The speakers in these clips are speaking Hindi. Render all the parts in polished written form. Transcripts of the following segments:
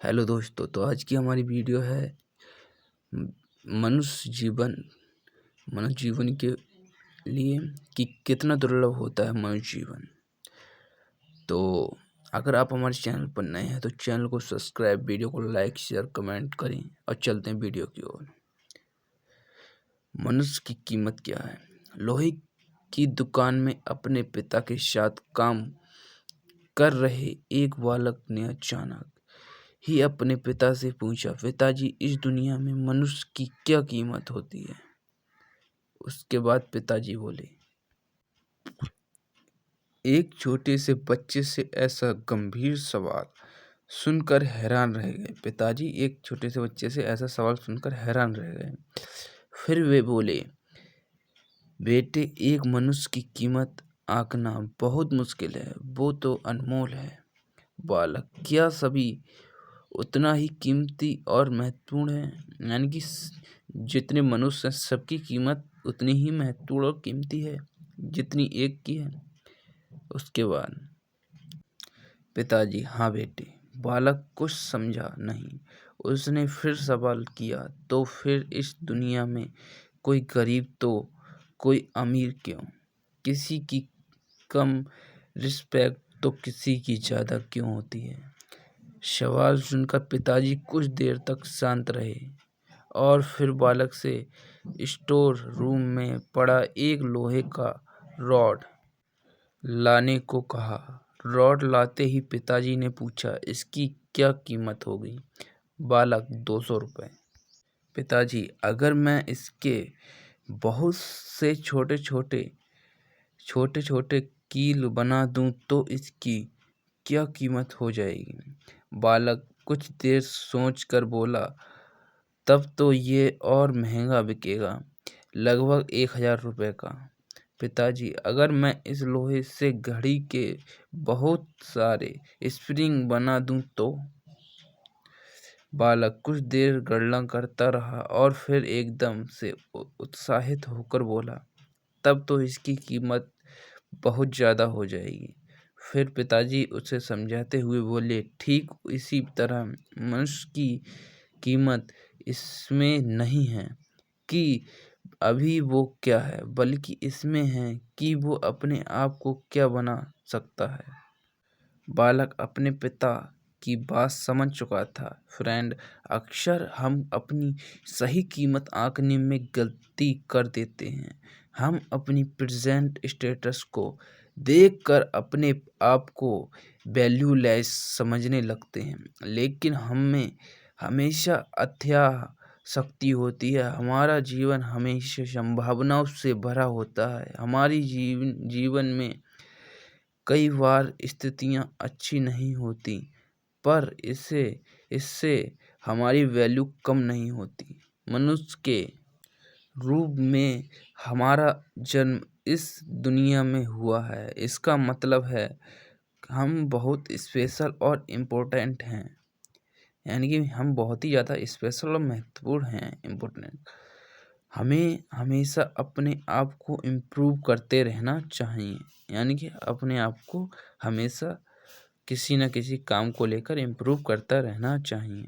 हेलो दोस्तों, तो आज की हमारी वीडियो है म- मनुष्य जीवन के लिए कि कितना दुर्लभ होता है मनुष्य जीवन। तो अगर आप हमारे चैनल पर नए हैं तो चैनल को सब्सक्राइब, वीडियो को लाइक, शेयर, कमेंट करें और चलते हैं वीडियो की ओर। मनुष्य की कीमत क्या है? लोहे की दुकान में अपने पिता के साथ काम कर रहे एक बालक ने अचानक ही अपने पिता से पूछा, पिताजी, इस दुनिया में मनुष्य की क्या कीमत होती है? उसके बाद पिताजी बोले, एक छोटे से बच्चे से ऐसा गंभीर सवाल सुनकर हैरान रह गए। पिताजी एक छोटे से बच्चे से ऐसा सवाल सुनकर हैरान रह गए। फिर वे बोले, बेटे, एक मनुष्य की कीमत आंकना बहुत मुश्किल है, वो तो अनमोल है। बालक, क्या सभी उतना ही कीमती और महत्वपूर्ण है? यानी कि जितने मनुष्य हैं सबकी कीमत उतनी ही महत्वपूर्ण और कीमती है जितनी एक की है। उसके बाद पिताजी, हाँ बेटे। बालक कुछ समझा नहीं। उसने फिर सवाल किया, तो फिर इस दुनिया में कोई गरीब तो कोई अमीर क्यों? किसी की कम रिस्पेक्ट तो किसी की ज़्यादा क्यों होती है? सवाल सुनकर पिताजी कुछ देर तक शांत रहे और फिर बालक से स्टोर रूम में पड़ा एक लोहे का रॉड लाने को कहा। रॉड लाते ही पिताजी ने पूछा, इसकी क्या कीमत होगी? बालक, 200 रुपये। पिताजी, अगर मैं इसके बहुत से छोटे छोटे कील बना दूं तो इसकी क्या कीमत हो जाएगी? बालक कुछ देर सोचकर बोला, तब तो ये और महंगा बिकेगा, लगभग 1000 रुपये का। पिताजी, अगर मैं इस लोहे से घड़ी के बहुत सारे स्प्रिंग बना दूं तो? बालक कुछ देर गणना करता रहा और फिर एकदम से उत्साहित होकर बोला, तब तो इसकी कीमत बहुत ज़्यादा हो जाएगी। फिर पिताजी उसे समझाते हुए बोले, ठीक इसी तरह मनुष्य की कीमत इसमें नहीं है कि अभी वो क्या है, बल्कि इसमें है कि वो अपने आप को क्या बना सकता है। बालक अपने पिता की बात समझ चुका था। फ्रेंड, अक्सर हम अपनी सही कीमत आंकने में गलती कर देते हैं। हम अपनी प्रेजेंट स्टेटस को देखकर अपने आप को वैल्यूलेस समझने लगते हैं, लेकिन हमें हमेशा अथाह शक्ति होती है। हमारा जीवन हमेशा संभावनाओं से भरा होता है। हमारी जीवन में कई बार स्थितियाँ अच्छी नहीं होती, पर इससे हमारी वैल्यू कम नहीं होती। मनुष्य के रूप में हमारा जन्म इस दुनिया में हुआ है, इसका मतलब है हम बहुत स्पेशल और इम्पोर्टेंट हैं। यानी कि हम बहुत ही ज़्यादा स्पेशल और महत्वपूर्ण हैं, इम्पोर्टेंट। हमें हमेशा अपने आप को इम्प्रूव करते रहना चाहिए। यानी कि अपने आप को हमेशा किसी न किसी काम को लेकर इम्प्रूव करता रहना चाहिए।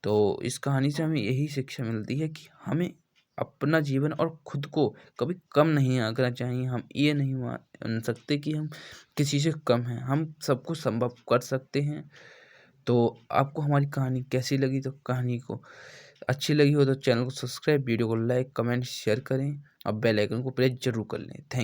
तो इस कहानी से हमें यही शिक्षा मिलती है कि हमें अपना जीवन और खुद को कभी कम नहीं आंकना चाहिए। हम ये नहीं मान सकते कि हम किसी से कम हैं। हम सब कुछ संभव कर सकते हैं। तो आपको हमारी कहानी कैसी लगी? तो कहानी को अच्छी लगी हो तो चैनल को सब्सक्राइब, वीडियो को लाइक, कमेंट, शेयर करें और बेल आइकन को प्रेस जरूर कर लें। थैंक